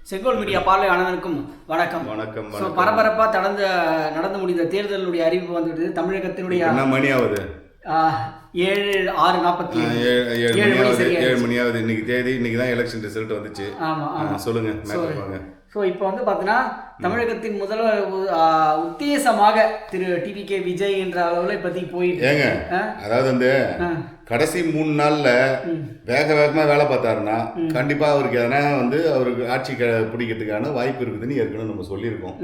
செங்கோல் மீடியா பார்வை அனைவருக்கும் வணக்கம். வணக்கம். பரபரப்பாக நடந்து முடிந்த தேர்தலுடைய அறிவிப்பு வந்துவிட்டது. தமிழகத்தினுடைய என்ன மணி ஆகுது? 7 மணி ஆகுது. இன்னைக்கு தேதி, இன்னைக்கு தான் எலெக்ஷன் ரிசல்ட் வந்துச்சு. ஆமாம், சொல்லுங்க. ஸோ இப்போ வந்து பார்த்தீங்கன்னா தமிழகத்தின் முதல்வர் உத்தேசமாக திரு டிவிகே விஜய் என்ற அளவில் இப்போதைக்கு போயிட்டு ஏங்க, அதாவது வந்து கடைசி 3 நாள்ல வேகமா வேலை பார்த்தாருன்னா கண்டிப்பா அவருக்கு எதனா வந்து அவருக்கு ஆட்சி பிடிக்கிறதுக்கான வாய்ப்பு இருக்குதுன்னு ஏற்கனவே நம்ம சொல்லியிருக்கோம்.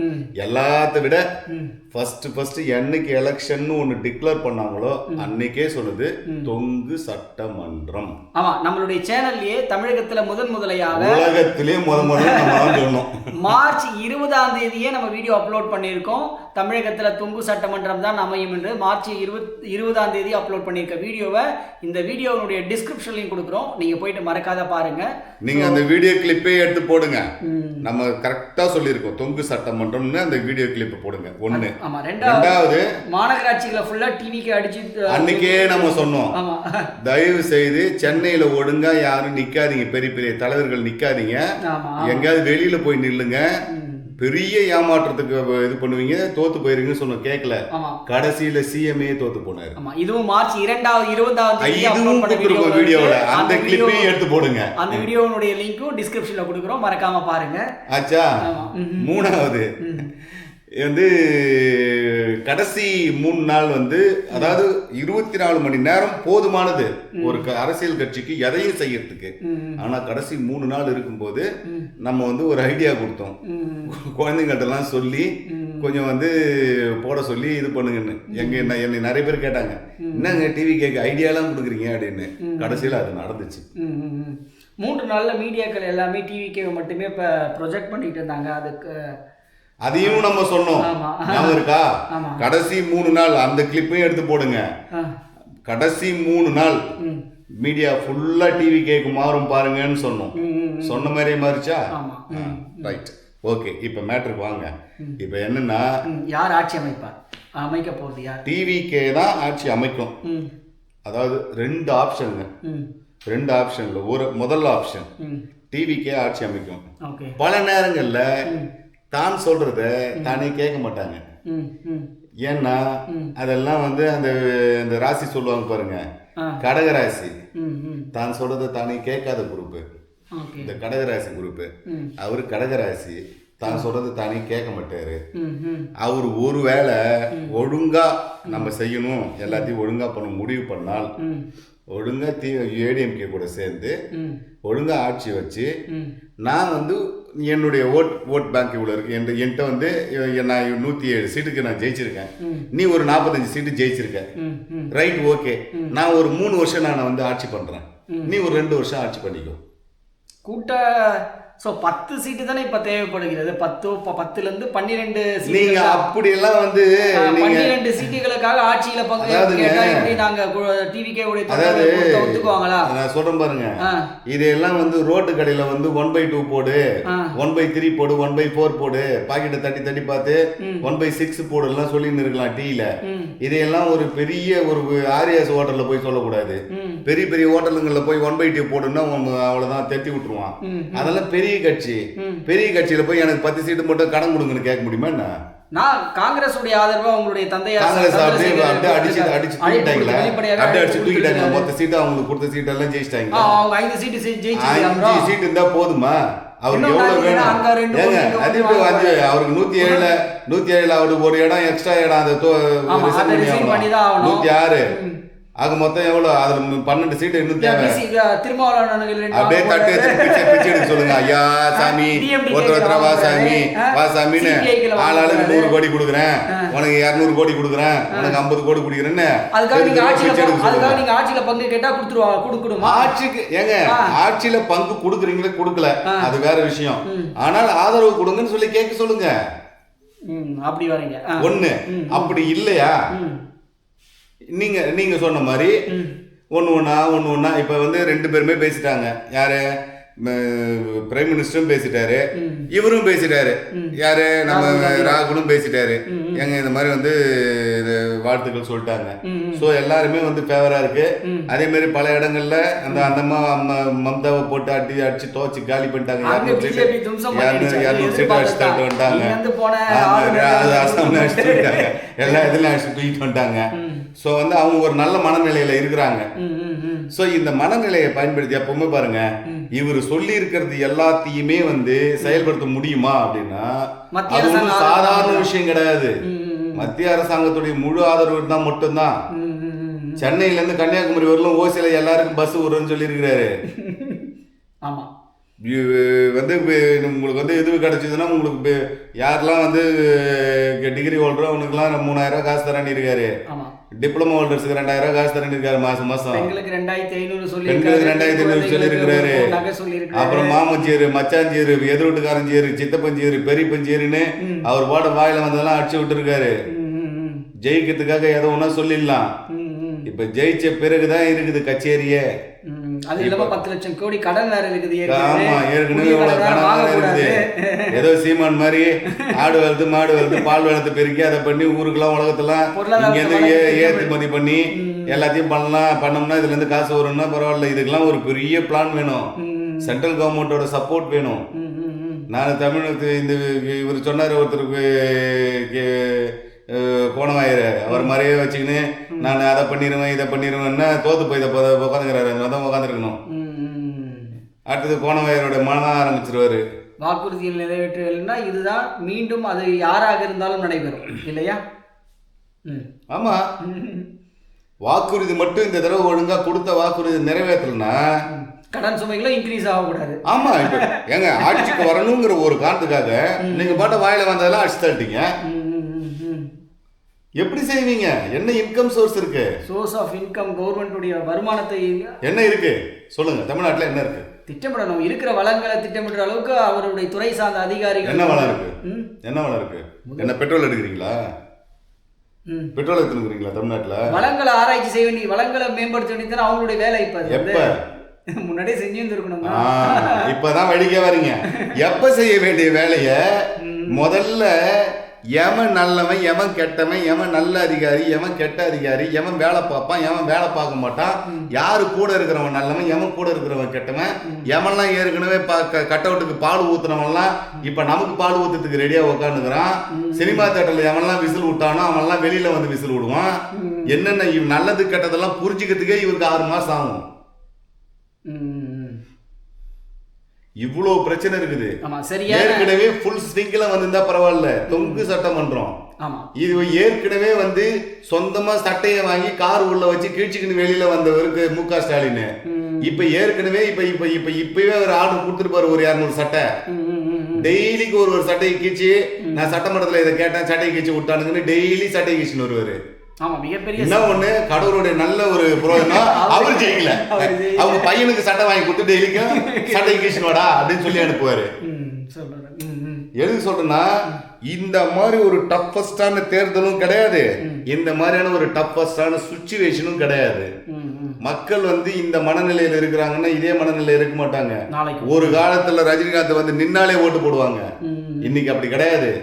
எல்லாத்த விட ஃபர்ஸ்ட் என்னைக்கு எலெக்ஷன் ஒன்று டிக்ளேர் பண்ணாங்களோ அன்னைக்கே சொன்னது தொங்கு சட்டமன்றம். ஆமா, நம்மளுடைய சேனல்லையே தமிழகத்துல முதலையாக உலகத்திலே முதல் சொன்னோம். மார்ச் 20ஆம் தேதியே நம்ம வீடியோ அப்லோட் பண்ணியிருக்கோம். தமிழகத்துல தொங்கு சட்டமன்றம் தான் அமையும் என்று மார்ச் 20ஆம் தேதி அப்லோட் பண்ணியிருக்க வீடியோவை இந்த வீடியோனுடைய டிஸ்கிரிப்ஷன்லையும் கொடுக்குறோம். நீங்க போயிட்டு மறக்காத பாருங்க. நீங்க அந்த வீடியோ கிளிப்பே எடுத்து போடுங்க. நம்ம கரெக்டா சொல்லியிருக்கோம் தொங்கு சட்டமன்றம்னு அந்த வீடியோ கிளிப் போடுங்க. ஒண்ணு. ஆமா. ரெண்டாவது மாநகராட்சிகளை ஃபுல்லா டிவிக்கு அடிச்சு அன்னைக்கே நம்ம சொன்னோம். ஆமா, தயவு செய்து சென்னையில ஒழுங்கா யாரும் நிக்காதீங்க, பெரிய பெரிய தலைவர்கள் நிக்காதீங்க, எங்கேயாவது வெளியில போய் நில்லுங்க. பெரிய ஏமாற்றத்துக்கு இது பண்ணுவீங்க, தோத்து போயிருங்கன்னு சொன்ன கேட்கல. கடைசியில சிஎம்ஏ தோத்து போனாரு. இதுவும் மார்ச் 20ஆம் தேதி வீடியோல அந்த கிளிப்பையும் எடுத்து போடுங்க. அந்த வீடியோனுடைய லிங்க்கும் டிஸ்கிரிப்ஷன்ல கொடுக்குறோம், மறக்காம பாருங்க. ஆச்சா. மூணாவது வந்து கடைசி 3 நாள் வந்து, அதாவது 24 மணி நேரம் போதுமானது ஒரு அரசியல் கட்சிக்கு எதையும் செய்யறதுக்கு. ஆனா கடைசி 3 நாள் இருக்கும்போது நம்ம வந்து ஒரு ஐடியா கொடுத்தோம். குழந்தைங்கள்ட்டெல்லாம் சொல்லி கொஞ்சம் வந்து போட சொல்லி இது பண்ணுங்கன்னு. என்னை நிறைய பேர் கேட்டாங்க, என்னங்க டிவி கேட்க ஐடியாலாம் கொடுக்குறீங்க அப்படின்னு. கடைசியில் அது நடந்துச்சு. 3 நாள்ல மீடியாக்கள் எல்லாமே டிவிக்கே மட்டுமே இப்போ ப்ரொஜெக்ட் பண்ணிட்டு இருந்தாங்க. அதுக்கு அதையும் நம்ம சொன்னோம், ஞாபகம் இருக்கா? கடைசி 3 நாள் அந்த கிளிப்பையும் எடுத்து போடுங்க. கடைசி 3 நாள் மீடியா ஃபுல்லா டிவி கேக்கு மாறும் பாருங்கன்னு சொன்னோம். சொன்ன மாதிரியே மாறிச்சா? Right, okay. இப்ப மேட்ருக்கு வாங்க. இப்ப என்னன்னா, யார் ஆட்சி அமைக்க போறது? யார்? டிவிகே தான் ஆட்சி அமைக்கும். அதாவது 2 ஆப்ஷனுங்க. 2 ஆப்ஷன்ல ஒரு முதல் ஆப்ஷன் டிவிகே ஆட்சி அமைக்கும். பல நேரங்கள்ல தான் சொல்றத தானே கேட்க மாட்டாங்க. ஏன்னா அதெல்லாம் வந்து அந்த ராசி சொல்லுவாங்க பாருங்க, கடகராசி. தான் சொல்றத தானே கேட்காத குரூப் இந்த கடகராசி குரூப். அவரு கடகராசி, தான் சொல்றது தானே கேட்க மாட்டாரு. அவரு ஒருவேளை ஒழுங்கா நம்ம செய்யணும், எல்லாத்தையும் ஒழுங்கா பண்ண முடிவு பண்ணால், ஒழுங்கா ஏடிஎம்கே கூட சேர்ந்து ஒழுங்கா ஆட்சி வச்சு, நான் வந்து என்னுடைய ஓட் பேங்க் இவ்வளோ இருக்கு, என்கிட்ட வந்து நான் 107 சீட்டுக்கு நான் ஜெயிச்சிருக்கேன், நீ ஒரு 45 சீட்டு ஜெயிச்சிருக்க, ரைட், ஓகே. நான் ஒரு 3 வருஷம் நான் வந்து ஆட்சி பண்றேன், நீ ஒரு 2 வருஷம் ஆட்சி பண்ணிக்கோ. கூட்ட 10 சீட்டு தானே இப்ப தேவைப்படுகிறது. 10லேருந்து 12 நீங்க அப்படியெல்லாம் வந்து 12 சீட்டுகளுக்காக ஆட்சியில பங்கு கேட்டா எப்படி நாங்க டிவிகே உடைய ஒத்துக்குவாங்களா? நான் சொல்றேன் பாருங்க, இதெல்லாம் வந்து ரோட்டு கடையில வந்து 1/2 போடு, 1/3 போடு, 1/4 போடு, பாக்கெட்டை தட்டி தட்டி பார்த்து 1/6 போடு எல்லாம் சொல்லின்னு இருக்கலாம் டீல. இதையெல்லாம் ஒரு பெரிய ஒரு ஆர்எஸ் ஹோட்டல்ல போய் சொல்லக்கூடாது. பெரிய பெரிய ஹோட்டலுங்கள்ல போய் 1/2 போடுன்னா அவ்வளவுதான், தெத்தி விட்டுருவான். அதெல்லாம் பெரிய கட்சியில போய் எனக்கு 10 சீட்டு மட்டும் கடன் கொடுங்கன்னு கேட்க முடியுமா? என்ன நான் காங்கிரஸ் உடைய ஆதரவா உங்களுடைய தந்தையார் காங்கிரஸ் அடிச்சு தூக்கிட்டாங்க. மொத்த சீட்டு அவங்களுக்கு கொடுத்த சீட்டு எல்லாம் ஜெயிச்சிட்டாங்க. அவங்க 5 சீட்டு ஜெயிச்சாங்க. 5 சீட்டு இருந்தா போதுமா? அவருக்கு எவ்வளவு வேணும்? அவருக்கு 107 அவருக்கு ஒரு இடம் எக்ஸ்ட்ரா இடம், அந்த 106 ஆக மொத்தம் எவ்வளவு? அதுல 12 சீட்டு இன்னும் தேவை. அப்படியே தட்டு பிச்சை எடுக்க சொல்லுங்க. ஐயா சாமி, ஒருத்தர வா சாமி, வா சாமின்னு ஆளாளுக்கு 100 கோடி கொடுக்குறேன், உனக்கு 200 கோடி கொடுக்குறேன், உனக்கு 50 கோடி கொடுக்குறேன்னு ஆட்சியில பங்கு கேட்டா கொடுத்துருவாங்க. ஆட்சிக்கு ஏங்க, ஆட்சியில பங்கு கொடுக்குறீங்களே கொடுக்கல, அது வேற விஷயம். ஆனால் ஆதரவு கொடுங்கன்னு சொல்லி கேட்க சொல்லுங்க. அப்படி வரீங்க ஒண்ணு. அப்படி இல்லையா, நீங்க சொன்ன மாதிரி ஒண்ணு ஒண்ணா இப்ப வந்து 2 பேருமே பேசிட்டாங்க. யாரு? பிரைம் மினிஸ்டரும் பேசிட்டாரு, இவரும் பேசிட்டாரு, யாரு நம்ம ராகுலும் பேசிட்டாரு. எங்க இந்த மாதிரி வந்து வாழ்த்துக்கள் சொல்லிட்டாங்க. ஸோ எல்லாருமே வந்து ஃபேவரா இருக்கு. அதே மாதிரி பல இடங்கள்ல அந்த அந்தம்மா மம்தாவை போட்டு அடிச்சு துவச்சு காலி பண்ணிட்டாங்க. 200 சீட்டு அடிச்சு தட்டு வந்துட்டாங்க. அசாம்ல அடிச்சு தூக்கிட்டாங்க. எல்லா இதுலயும் அடிச்சு தூக்கிட்டு வந்துட்டாங்க. ஸோ வந்து அவங்க ஒரு நல்ல மனநிலையில இருக்கிறாங்க. ஸோ இந்த மனநிலையை பயன்படுத்தி எப்பவுமே பாருங்க, இவர் சொல்லி இருக்கிறது எல்லாத்தையுமே வந்து செயல்படுத்த முடியுமா அப்படின்னா அது ஒன்றும் சாதாரண விஷயம் கிடையாது. மத்திய அரசாங்கத்துடைய முழு ஆதரவு தான் மட்டும்தான். சென்னையில இருந்து கன்னியாகுமரி வரலும் ஓசியில எல்லாருக்கும் பஸ் வரும்னு சொல்லி இருக்கிறாரு. ஆமா, வந்து உங்களுக்கு வந்து இது கிடைச்சதுன்னா உங்களுக்கு யாரெல்லாம் வந்து டிகிரி ஹோல்டரோ அவனுக்குலாம் 3000 காசு தரான்னு இருக்காரு. டிப்ளமோ ஹோல்டர்ஸுக்கு 2000 காசு தரேன்னு இருக்காரு மாசம். பெண்களுக்கு 2500 சொல்லியிருக்கிறாரு. அப்புறம் மாமச்சேரு, மச்சாஞ்சேரு, எதிர்வீட்டுக்காரஞ்சேரு, சித்தப்பஞ்சேரு, பெரியப்பஞ்சேருன்னு அவர் பாட வாயில வந்ததெல்லாம் அடிச்சு விட்டுருக்காரு. ஜெயிக்கிறதுக்காக ஏதோ ஒன்னா சொல்லிடலாம். இப்ப ஜெயிச்ச பிறகுதான் இருக்குது கச்சேரியே. அது இல்லாம 10 லட்சம் கோடி கடன் வேற இருக்குது. ஆமா, ஏற்கனவே கடன் இருக்குது. ஏதோ சீமான் மாதிரி ஆடு வளர்த்து மாடு வளர்த்து பால் வளர்த்து பெருக்கி அதை பண்ணி ஊருக்கெல்லாம் உலகத்தெல்லாம் இங்க இருந்து ஏற்றுமதி பண்ணி எல்லாத்தையும் பண்ணோம்னா இதுல இருந்து காசு வரும்னா பரவாயில்ல. இதுக்கெல்லாம் ஒரு பெரிய பிளான் வேணும். சென்ட்ரல் கவர்மெண்டோட சப்போர்ட் வேணும். நான் தமிழகத்து இந்த இவர் சொன்னார் ஒருத்தருக்கு கோணமாயிரு, அவர் மாதிரியே வச்சுக்கின்னு நான் அதை பண்ணிடுவேன் இதை பண்ணிடுவேன்னா தோத்து போய் இதை உட்காந்துக்கிறாரு. அதான் உட்காந்துருக்கணும். அடுத்தது கோணமாயரோட மனம் ஆரம்பிச்சிருவாரு. வாக்குறுதிகள் நிறைவேற்றலைன்னா இதுதான் மீண்டும் அது யாராக இருந்தாலும் நடைபெறும் இல்லையா? ஆமா, வாக்குறுதி மட்டும் இந்த தடவை ஒழுங்கா கொடுத்த வாக்குறுதி நிறைவேற்றலன்னா கடன் சுமைகளும் இன்க்ரீஸ் ஆகக்கூடாது. ஆமா, இப்ப ஏங்க ஆட்சிக்கு வரணுங்கிற ஒரு காரணத்துக்காக நீங்க பாட்ட வாயில வந்ததெல்லாம் அடிச்சு தட்டிங்க. எப்படி செய்வீங்க? என்ன இன்கம் சோர்ஸ் இருக்கு? சோர்ஸ் ஆஃப் இன்கம் கவர்மெண்ட்டுடைய வருமானத்தை என்ன இருக்கு சொல்லுங்க. தமிழ்நாட்டில் என்ன இருக்கு? திட்டமிடணும். இருக்கிற வளங்களை திட்டமிடுற அளவுக்கு அவருடைய துறை சார்ந்த அதிகாரிகள். என்ன வளம் இருக்கு? என்ன வளம் இருக்கு? என்ன பெட்ரோல் எடுக்கிறீங்களா? பெட்ரோல் எடுத்துக்கிறீங்களா? தமிழ்நாட்டில் வளங்களை ஆராய்ச்சி செய்ய வேண்டிய, வளங்களை மேம்படுத்த வேண்டியது அவங்களுடைய வேலை. இப்ப எப்ப முன்னாடியே செஞ்சிருந்துருக்கணும். இப்பதான் வழிக்க வரீங்க. எப்ப செய்ய வேண்டிய வேலைய முதல்ல எவன் நல்லவன் எவன் கெட்டவன், எவன் நல்ல அதிகாரி எவன் கெட்ட அதிகாரி, எவன் வேலை பார்ப்பான் எவன் வேலை பார்க்க மாட்டான், யாரு கூட இருக்கிறவன் நல்லவன் எவன் கூட இருக்கிறவன் கெட்டவன், எவன்லாம் ஏற்கனவே கட் அவுட்டுக்கு பால் ஊத்துனவன்லாம் இப்ப நமக்கு பால் ஊத்துறதுக்கு ரெடியா உட்காந்துக்கிறான். சினிமா தேட்டர்ல எவன்லாம் விசில் விட்டானோ அவன்லாம் வெளியில வந்து விசில் விடுவான். என்னென்ன நல்லது கெட்டதெல்லாம் புரிஞ்சுக்கிறதுக்கே இவருக்கு 6 மாசம் ஆகும். இவ்வளோ பிரச்சனை இருக்குது. ஏற்கனவே ஃபுல் ஸ்விங்ல வந்திருந்தா பரவாயில்ல. தொங்கு சட்டமன்றம் இது ஏற்கனவே வந்து சொந்தமா சட்டையை வாங்கி கார் உள்ள வச்சு கீழ்ச்சிக்கின்னு வெளியில வந்தவருக்கு மு.க. ஸ்டாலின். இப்ப ஏற்கனவே இப்பவே ஒரு ஆர்டர் கொடுத்துருப்பாரு. ஒரு 200 சட்டை டெய்லிக்கு ஒரு சட்டையை கீழ்ச்சி. நான் சட்டமன்றத்துல இதை கேட்டேன், சட்டையை கீழ்ச்சி விட்டானுங்கன்னு டெய்லி சட்டையை கீழ்ச்சின்னு வருவாரு. என்ன ஒண்ணு, கடவுளுடைய நல்ல ஒரு புரோஜனம், அவரு ஜெயிக்கல, அவங்க பையனுக்கு சட்டை வாங்கி கொடுத்து டெய்லிக்கும் சட்டை கீழ்ச்சினோடா அப்படின்னு சொல்லி அனுப்புவாரு. எதுக்கு சொல்றேன்னா, இந்த மாதிரி ஒரு டஃபஸ்டான தேர்தலும் கிடையாது, இந்த மாதிரியான ஒரு டஃபஸ்டான சுச்சுவேஷனும் கிடையாது. மக்கள் வந்து இந்த மனநிலையில இருக்கிறாங்கன்னா இதே மனநிலையில இருக்க மாட்டாங்க. ஒரு காலத்துல ரஜினிகாந்த் வந்து நின்னாலே ஓட்டு போடுவாங்க. இன்னைக்கு அப்படி கிடையாது.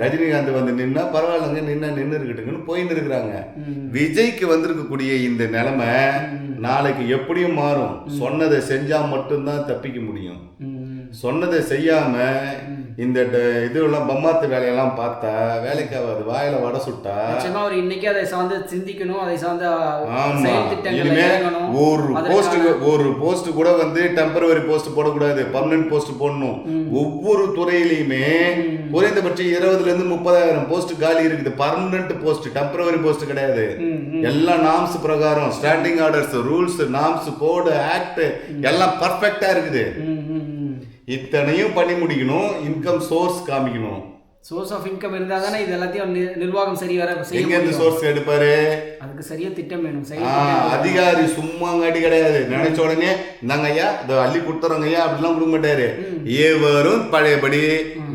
ரஜினிகாந்த் வந்து நின்னா பரவாயில்லங்க, நின்று இருக்கட்டுங்கன்னு போயின்னு இருக்கிறாங்க. விஜய்க்கு வந்திருக்கக்கூடிய இந்த நிலைமை நாளைக்கு எப்படியும் மாறும். சொன்னதை செஞ்சா மட்டும்தான் தப்பிக்க முடியும். சொன்னதை செய்யாம இந்த இதெல்லாம் பம்மாத்து வேலையெல்லாம் பார்த்தா வேலைக்கு ஆகாது. வாயில வடை சுட்டா அவர் இன்னைக்கு அதை சார்ந்து சிந்திக்கணும். அதை சார்ந்த ஒரு போஸ்ட் கூட வந்து டெம்பரவரி போஸ்ட் போடக்கூடாது, பர்மனன்ட் போஸ்ட் போடணும். ஒவ்வொரு துறையிலையுமே குறைந்தபட்சம் 20,000 இருந்து 30,000 போஸ்ட் காலி இருக்குது. பர்மனன்ட் போஸ்ட், டெம்பரவரி போஸ்ட் கிடையாது. எல்லாம் நாம்ஸ் பிரகாரம், ஸ்டாண்டிங் ஆர்டர்ஸ், ரூல்ஸ், நாம்ஸ், கோடு, ஆக்ட் எல்லாம் பர்ஃபெக்டா இருக்குது. இத்தனையும் பண்ணி முடிக்கணும். இன்கம் சோர்ஸ் காமிக்கணும். சோர்ஸ் ஆஃப் இன்கம் இருந்தா தானே இது எல்லாத்தையும் நிர்வாகம் சரி வர செய்ய. எங்க இருந்து சோர்ஸ் எடுப்பாரு? அதுக்கு சரியா திட்டம் வேணும். அதிகாரி சும்மாங்காட்டி கிடையாது. நினைச்ச உடனே இந்தாங்க ஐயா இதை அள்ளி கொடுத்துறோங்க ஐயா அப்படிலாம் கொடுக்க மாட்டாரு. ஏவரும் பழையபடி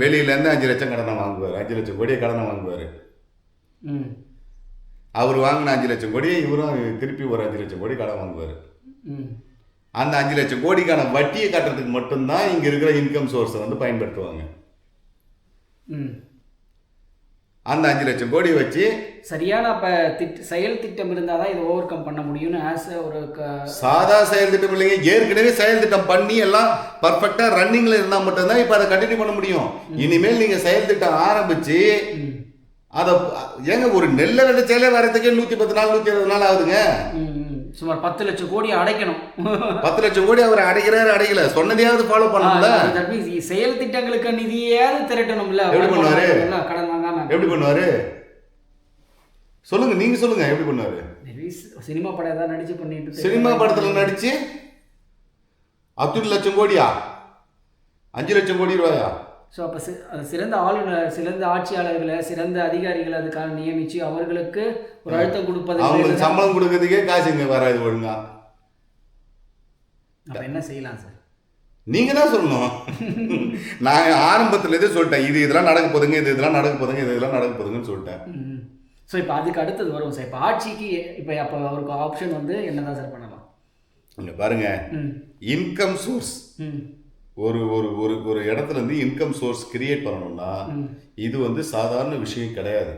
வெளியில இருந்து 5 லட்சம் கடனை வாங்குவாரு. 5 லட்சம் கோடியை கடனை வாங்குவாரு. அவர் வாங்கின 5 லட்சம் கோடியை இவரும் திருப்பி ஒரு 5 லட்சம் கோடி கடன் வாங்குவாரு. அந்த 5 லட்சம் கோடிக்கான வட்டியை கட்டுறதுக்கு மட்டும்தான் இங்க இருக்கிற இன்கம் சோர்ஸை வந்து பயன்படுத்துவாங்க. அந்த 5 லட்சம் கோடி வச்சு சரியான அப்ப செயல் திட்டம் இருந்தாதான் இதை ஓவர் கம் பண்ண முடியும்னு ஆஸ் ஒரு சாதா செயல் திட்டம் இல்லைங்க, ஏற்கனவே செயல் திட்டம் பண்ணி எல்லாம் பர்ஃபெக்டா ரன்னிங்ல இருந்தா மட்டும்தான் இப்ப அதை கண்டினியூ பண்ண முடியும். இனிமேல் நீங்க செயல் திட்டம் ஆரம்பிச்சு அதை ஏங்க ஒரு நெல்லை விதைச்சாலே வரதுக்கே 110 நாள் 120 நாள் ஆகுதுங்க. சுமார் 10 லட்சம் கோடி அடைக்கணும். 10 லட்சம் கோடி அவர் அடைக்கிறாரு, அடைக்கல, சொன்னதையாவது ஃபாலோ பண்ணணும்ல. செயல் திட்டங்களுக்கு நிதியாவது திரட்டணும்ல. எப்படி பண்ணுவாரு? கடன் வாங்காம எப்படி பண்ணுவாரு சொல்லுங்க, நீங்க சொல்லுங்க எப்படி பண்ணுவாரு? சினிமா படம் ஏதாவது நடிச்சு பண்ணிட்டு சினிமா படத்துல நடிச்சு 10 லட்சம் கோடியா 5 லட்சம் கோடி ரூபாயா? ஸோ அப்போ சிறந்த ஆளுநர், சிறந்த ஆட்சியாளர்களை, சிறந்த அதிகாரிகளை அதுக்காக நியமிச்சு அவர்களுக்கு ஒரு அழுத்தம் கொடுப்பது, அவங்களுக்கு சம்பளம் கொடுக்கறதுக்கே காசு இங்கே வராது ஒழுங்கா. அப்போ என்ன செய்யலாம் சார்? நீங்க தான் சொல்லணும். நான் ஆரம்பத்துல எது சொல்லிட்டேன், இதெல்லாம் நடக்க போதுங்க, இதெல்லாம் நடக்க போதுங்க, இதெல்லாம் நடக்க போதுங்கன்னு சொல்லிட்டேன். ஸோ இப்போ அதுக்கு அடுத்தது வரும் சார். இப்போ ஆட்சிக்கு இப்போ அப்போ அவருக்கு ஆப்ஷன் வந்து என்னதான் சார் பண்ணலாம்? இங்க பாருங்க, இன்கம் சோர்ஸ் ஒரு ஒரு ஒரு ஒரு இடத்துல இருந்து இன்கம் சோர்ஸ் கிரியேட் பண்ணணும்னா இது வந்து சாதாரண விஷயம் கிடையாது.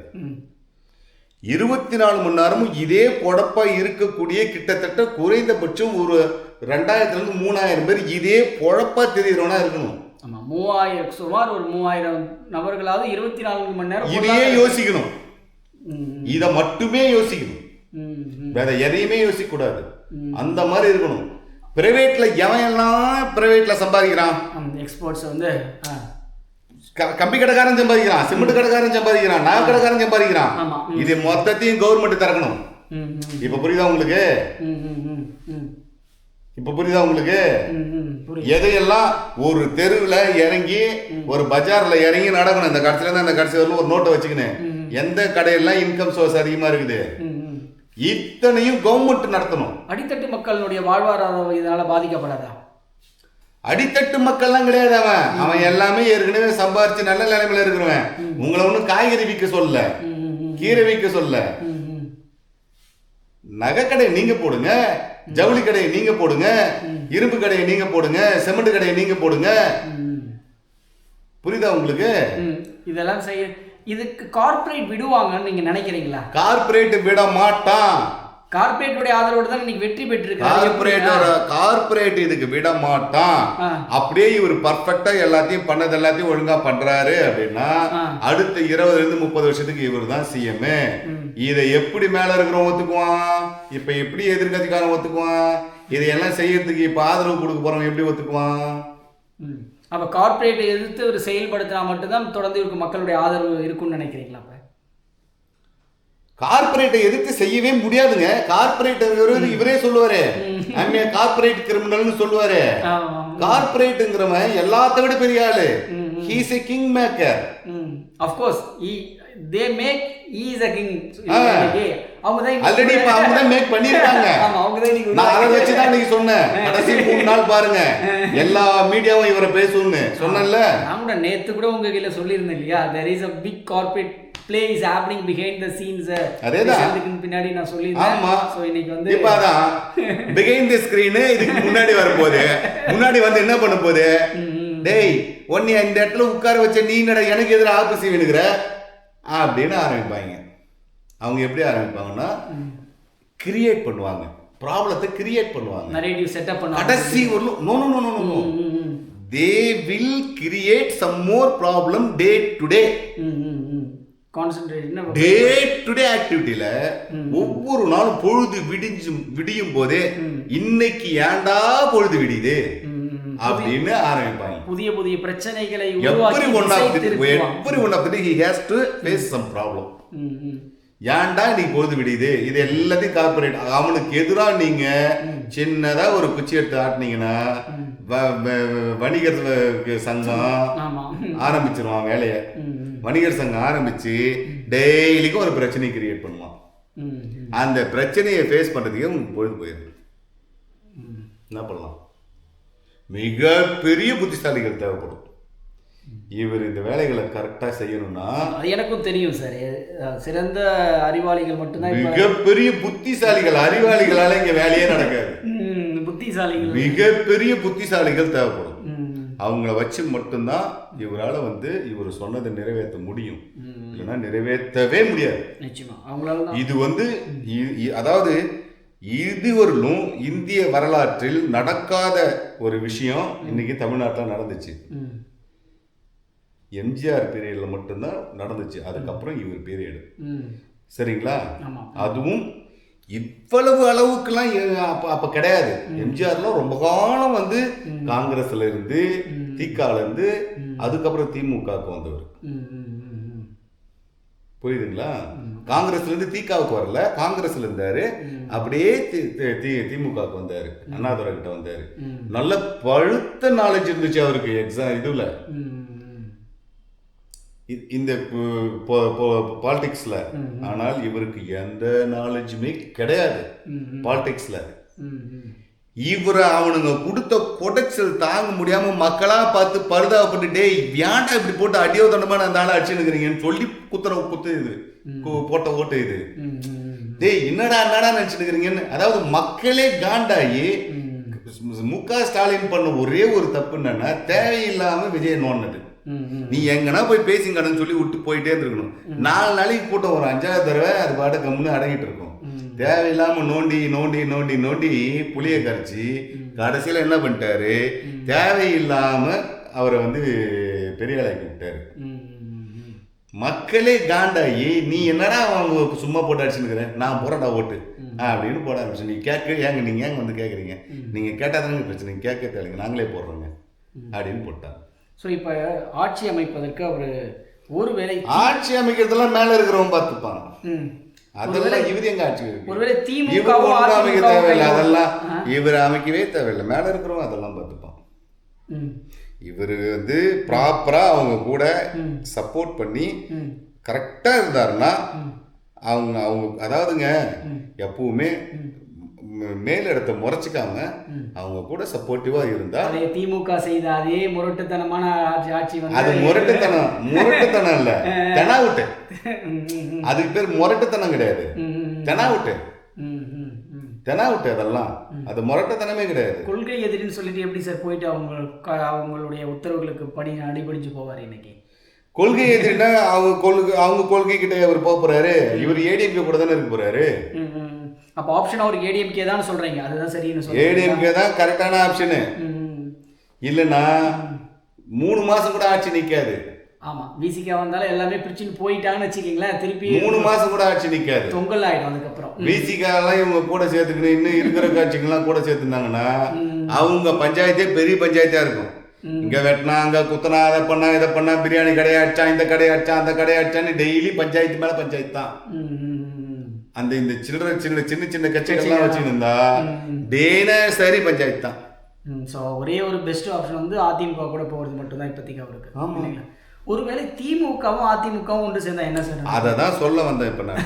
24 மணி நேரமும் இதே பொழப்பா இருக்கக்கூடிய கிட்டத்தட்ட குறைந்தபட்சம் ஒரு 2000 இருந்து 3000 பேர் இதே பொழப்பா தெரியுறவனா இருக்கணும். ஆமா, 3000 சுமார் ஒரு 3000 நபர்களாவது 24 மணி நேரம் இதையே யோசிக்கணும். இதை மட்டுமே யோசிக்கணும், வேற எதையுமே யோசிக்க கூடாது. அந்த மாதிரி இருக்கணும். பிரைவேட்ல எவன் எல்லாம் பிரைவேட்ல சம்பாதிக்கிறான், எக்ஸ்போர்ட்ஸ் வந்து கம்பி கடைக்காரன் சம்பாதிக்கிறான், சிமெண்ட் கடைக்காரன் சம்பாதிக்கிறான், நகை கடைக்காரன் சம்பாதிக்கிறான். இது மொத்தத்தையும் கவர்மெண்ட் திறக்கணும். இப்ப புரியுதா உங்களுக்கு? இப்ப புரியுதா உங்களுக்கு? எதையெல்லாம் ஒரு தெருவில் இறங்கி ஒரு பஜார்ல இறங்கி நடக்கணும். இந்த கடைசியில இருந்து அந்த கடைசி வரலும் ஒரு நோட்டை வச்சுக்கினேன், எந்த கடையெல்லாம் இன்கம் சோர்ஸ் அதிகமா இருக்குது இத்தனையும் கவர்மெண்ட் நடத்தணும். அடித்தட்டு மக்களுடைய வாழ்வாதாரம் இதனால பாதிக்கப்படாதா? அடித்தட்டு மக்கள்லாம் கிடையாது. அவன் எல்லாமே ஏற்கனவே சம்பாரிச்சு நல்ல நிலைமையில இருக்கிறவன். உங்களை ஒன்றும் காய்கறி விற்க சொல்ல, கீரை விற்க சொல்ல. நகை கடையை நீங்க போடுங்க, ஜவுளி கடையை நீங்க போடுங்க, இரும்பு கடையை நீங்க போடுங்க, சிமெண்ட் கடையை நீங்க போடுங்க. புரியுதா உங்களுக்கு? இதெல்லாம் செய்ய இதுக்கு கார்ப்பரேட் விடுவாங்கன்னு நீங்க நினைக்கிறீங்களா? கார்ப்பரேட் விட மாட்டான். கார்ப்பரேட்டுடைய ஆதரவோட தான் இன்னைக்கு வெற்றி பெற்றிருக்காரு. கார்ப்பரேட் இதுக்கு விட மாட்டான். அப்படியே இவர் பர்ஃபெக்டா எல்லாத்தையும் பண்ணது எல்லாத்தையும் ஒழுங்கா பண்றாரு அப்படின்னா அடுத்த 20 இருந்து 30 வருஷத்துக்கு இவர் தான் சிஎம். இதை எப்படி மேல இருக்கிறவன் ஒத்துக்குவான்? இப்ப எப்படி எதிர்கட்சிக்காரன் ஒத்துக்குவான்? இதையெல்லாம் செய்யறதுக்கு இப்ப ஆதரவு கொடுக்க போறவன் எப்படி ஒத்துக்குவான்? அப்ப கார்ப்பரேட்டை எதிர்த்து ஒரு செயல்படுத்தினா மட்டும்தான் தொடர்ந்து இவருக்கு மக்களுடைய ஆதரவு இருக்கும்னு நினைக்கிறீங்களா? கார்ப்பரேட்டை எதிர்த்து செய்யவே முடியாதுங்க. கார்ப்பரேட் இவரே சொல்லுவாரு, கார்ப்பரேட் கிரிமினல்னு சொல்லுவாரு. கார்ப்பரேட்ங்கிறவன் எல்லாத்த விட பெரிய ஆளு. he is a king maker. of course they make he is a king. அவங்க தான் ஆல்ரெடி இப்ப அவங்க தான் மேக் பண்ணிருக்காங்க. ஆமா, அவங்க தான். நான் அதை வச்சு தான் நீங்க சொன்னேன். கடைசி 3 நாள் பாருங்க எல்லா மீடியாவும் இவரை பேசுன்னு சொன்னேன்ல. நான் கூட நேத்து கூட உங்க கையில சொல்லியிருந்தேன் இல்லையா, there is a big corporate play is happening behind the scenes. அதேதான் பின்னாடி நான் சொல்லியிருந்தேன். ஆமா, சோ இன்னைக்கு வந்து இப்ப அதான் behind the screen இதுக்கு முன்னாடி வரப்போகுது. முன்னாடி வந்து என்ன பண்ண போகுது? டேய் ஒன்னி இந்த இடத்துல உட்கார வச்ச நீ எனக்கு எதிராக ஆப்போசிட் வேணுங்கிற அப்படின்னு ஆரம்பிப்பாங்க. அவங்க எப்படி ஆரம்பிப்பாங்கன்னா கிரியேட் பண்ணுவாங்க, ப்ராப்ளத்தை கிரியேட் பண்ணுவாங்க, நரேட்டிவ் செட்டப் பண்ணுவாங்க. கடைசி ஒரு no no no no they will create some more problem day to day. Concentration day to day ஆக்டிவிட்டில ஒவ்வொரு நாளும் பொழுது விடியும் போதே இன்னைக்கு ஏண்டா பொழுது விடியுது அப்படின்னு ஆரம்பிப்பாங்க. புதிய புதிய பிரச்சனைகளை every one of the he has to face some problem. ஏன்டா நீ பொழுது விடியுது? இது எல்லாத்தையும் கார்பரேட் அவனுக்கு எதிராக நீங்க சின்னதா ஒரு குச்சி எடுத்து ஆட்டினீங்கன்னா வணிகர் சங்கம் ஆரம்பிச்சிருவான் வேலையை. வணிகர் சங்கம் ஆரம்பிச்சு டெய்லிக்கும் ஒரு பிரச்சனையை கிரியேட் பண்ணுவான். அந்த பிரச்சனையை ஃபேஸ் பண்றதுக்கே உங்களுக்கு பொழுது போயிடும். என்ன பண்ணலாம்? மிகப்பெரிய புத்திசாலிகள் தேவைப்படும். இவர் இந்த வேலைகளை கரெக்டா செய்யணும்னா எனக்கும் தெரியும் சார், சிறந்த அறிவாளிகள் மட்டும்தான். மிகப்பெரிய புத்திசாலிகள், அறிவாளிகளால இங்க வேலையே நடக்காது. புத்திசாலிகள், மிகப்பெரிய புத்திசாலிகள் தேவைப்படும். அவங்கள வச்சு மட்டும்தான் இவரால் இவர் சொன்னதை நிறைவேற்ற முடியும், இல்லைன்னா நிறைவேற்றவே முடியாது. நிச்சயமா அவங்களால. இது அதாவது இதுவரையிலும் இந்திய வரலாற்றில் நடக்காத ஒரு விஷயம் இன்னைக்கு தமிழ்நாட்டில் நடந்துச்சு. எம்ஜிஆர் பீரியட்ல மட்டும்தான் நடந்துச்சு, அதுக்கப்புறம் இவர் பீரியடு. சரிங்களா? அதுவும் இவ்வளவு அளவுக்குலாம் அப்ப கிடையாது. எம்ஜிஆர்லாம் ரொம்ப காலம் காங்கிரஸ்ல இருந்து திகால இருந்து அதுக்கப்புறம் திமுகவுக்கு வந்தவர். புரியுதுங்களா? காங்கிரஸ்ல இருந்து திகாவுக்கு வரல, காங்கிரஸ்ல இருந்தாரு, அப்படியே திமுகவுக்கு வந்தாரு, அண்ணாதுரை கிட்ட வந்தாரு. நல்ல பழுத்த நாலேஜ் இருந்துச்சு அவருக்கு எக்ஸாம் இதுல, இந்த பாலிடிக்ஸ்ல. ஆனால் இவருக்கு எந்த நாலேஜுமே கிடையாது பாலிடிக்ஸ்ல. இவரை அவனுங்க கொடுத்த கொடைச்சல் தாங்க முடியாம மக்களா பார்த்து பரிதாபப்பட்டுட்டே, ஏன்டா இப்படி போட்டு அடியோ தண்டமா அந்த ஆளை அடிச்சுன்னு சொல்லி குத்து இது போட்ட ஓட்டு இது. டேய் என்னடா நினைச்சுருக்கிறீங்கன்னு. அதாவது மக்களே காண்டாயி முக ஸ்டாலின் பண்ண ஒரே ஒரு தப்பு என்னன்னா, தேவையில்லாம விஜய் நோண்டது. நீ எங்கன்னா போய் பேசிங்கன்னு சொல்லி விட்டு போயிட்டே இருந்திருக்கணும். 4 நாளைக்கு கூட்டம் ஒரு 5வது தடவை அது பாட்டு கம்முன்னு அடங்கிட்டு இருக்கும். தேவையில்லாம நோண்டி நோண்டி நோண்டி நோண்டி புளிய கரைச்சி கடைசியில என்ன பண்ணிட்டாரு, தேவையில்லாம அவரை பெரிய ஆளாக்கி விட்டாரு. மக்களே காண்டாயி, நீ என்னடா அவங்க சும்மா போட்டு அடிச்சுன்னு நான் போறடா ஓட்டு அப்படின்னு போட ஆரம்பிச்சு. நீ ஏங்க நீங்க ஏங்க கேட்குறீங்க, நீங்க கேட்டாதானே பிரச்சனை, கேட்க தேவைங்க, நாங்களே போடுறோங்க அப்படின்னு போட்டாங்க. ஸோ இப்போ ஆட்சி அமைப்பதற்கு அவர் ஒருவேளை ஆட்சி அமைக்கிறதெல்லாம் மேல இருக்கிறவங்க பார்த்துப்பாங்க. அதெல்லாம் இவர் எங்க ஆட்சி, ஒருவேளை திமுக அமைக்க தேவையில்லை, அதெல்லாம் இவர் அமைக்கவே தேவையில்லை, மேல இருக்கிறவங்க அதெல்லாம் பார்த்துப்பான். இவர் ப்ராப்பரா அவங்க கூட சப்போர்ட் பண்ணி கரெக்டா இருந்தாருன்னா அவங்க அதாவதுங்க எப்பவுமே மேல் இடத்தை முறைச்சிக்காம அவங்க கூட சப்போர்ட்டிவா இருந்தா. திமுக செய்த அதே முரட்டுத்தனமான ஆட்சி அது முரட்டுத்தனம் இல்ல, தெனாவுட்டு. அதுக்கு பேர் முரட்டுத்தனம் கிடையாது, தெனாவுட்டு. தெனாவுட்டு அதெல்லாம், அது முரட்டுத்தனமே கிடையாது. கொள்கை எதிரின்னு சொல்லிட்டு எப்படி சார் போயிட்டு அவங்களுடைய உத்தரவுகளுக்கு அடிபடிச்சு போவார் இன்னைக்கு? கொள்கை எதிரின்னா அவங்க கொள்கை கிட்ட அவர் போறாரு, இவர் ஏடிஎம்கே கூட தானே இருக்க போறாரு. அப்ப ஆப்ஷன் அவருக்கு ஏடிஎம்கே தான் சொல்றீங்க, அதுதான் சரின்னு சொல்றீங்க. ஏடிஎம்கே தான் கரெக்டான ஆப்ஷன். இல்லைன்னா 3 மாசம் கூட ஆட்சி நிக்காது. ஆமா, விசிகா வந்தாலும் எல்லாமே பிரிச்சுன்னு போயிட்டாங்கன்னு வச்சுக்கீங்களேன், திருப்பி 3 மாசம் கூட ஆட்சி நிக்காது, தொங்கல் ஆயிடும். அதுக்கப்புறம் விசிகா எல்லாம் இவங்க கூட சேர்த்துக்கணும், இன்னும் இருக்கிற கட்சிகள்லாம் கூட சேர்த்துனாங்கன்னா அவங்க பஞ்சாயத்தே பெரிய பஞ்சாயத்தா இருக்கும். இங்க வெட்டினா அங்க குத்தனா, அதை பண்ணா இதை பண்ணா, பிரியாணி கடையாச்சா, இந்த கடையாச்சா, அந்த கடையாச்சான்னு டெய்லி பஞ்சாயத்து மேல பஞ்சாயத்து தான். அந்த இந்த சின்ன சின்ன கட்சிகள்லாம் வச்சுருந்தா சரி பஞ்சாயத்து தான். ஸோ ஒரே ஒரு பெஸ்ட் ஆப்ஷன் அதிமுக கூட போகிறது மட்டும்தான் இப்போதைக்கு அவருக்கு. ஆமாம், ஒருவேளை திமுகவும் அதிமுகவும் ஒன்று சேர்ந்தா என்ன சார்? அதை தான் சொல்ல வந்தேன் இப்போ நான்.